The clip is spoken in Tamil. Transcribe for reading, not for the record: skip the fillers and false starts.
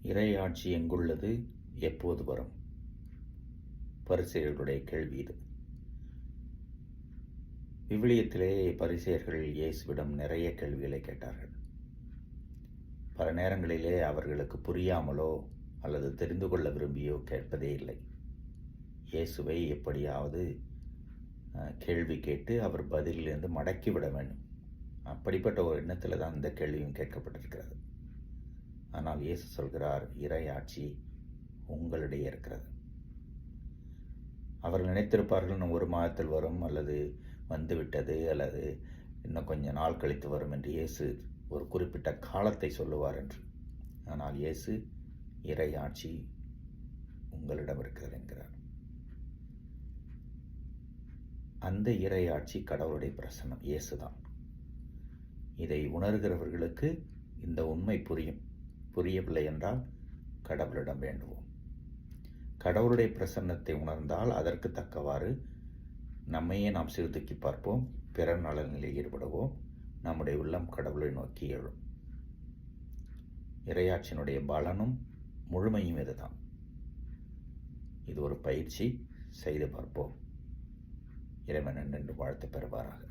இறையாட்சி எங்குள்ளது, எப்போது வரும்? பரிசேயர்களுடைய கேள்வி இது. விவிலியத்திலே பரிசேயர்கள் இயேசுவிடம் நிறைய கேள்விகளை கேட்டார்கள். பல நேரங்களிலே அவர்களுக்கு புரியாமலோ அல்லது தெரிந்து கொள்ள விரும்பியோ கேட்பதே இல்லை. இயேசுவை எப்படியாவது கேள்வி கேட்டு அவர் பதிலிலிருந்து மடக்கிவிட வேண்டும். அப்படிப்பட்ட ஒரு எண்ணத்தில் தான் இந்த கேள்வியும் கேட்கப்பட்டிருக்கிறது. ஆனால் இயேசு சொல்கிறார், இறையாட்சி உங்களிடையே இருக்கிறது. அவர்கள் நினைத்திருப்பார்கள், இன்னும் 1 மாதத்தில் வரும், அல்லது வந்துவிட்டது, அல்லது இன்னும் கொஞ்ச நாள் கழித்து வரும் என்று இயேசு ஒரு குறிப்பிட்ட காலத்தை சொல்லுவார் என்று. ஆனால் இயேசு இறையாட்சி உங்களிடம் இருக்கிறது என்கிறார். அந்த இறையாட்சி கடவுளுடைய பிரசன்னம், இயேசுதான். இதை உணர்கிறவர்களுக்கு இந்த உண்மை புரியும். புரியவில்லை என்றால் கடவுளிடம் வேண்டுவோம். கடவுளுடைய பிரசன்னத்தை உணர்ந்தால் அதற்கு தக்கவாறு நம்மையே நாம் சீர்தூக்கி பார்ப்போம், பிறர் நலனில் ஈடுபடுவோம், நம்முடைய உள்ளம் கடவுளை நோக்கி எழும். இறையாட்சியினுடைய பலனும் முழுமையும் இதுதான். இது ஒரு பயிற்சி, செய்து பார்ப்போம். இறைவன் என்று வாழ்த்து பெறுவாராக.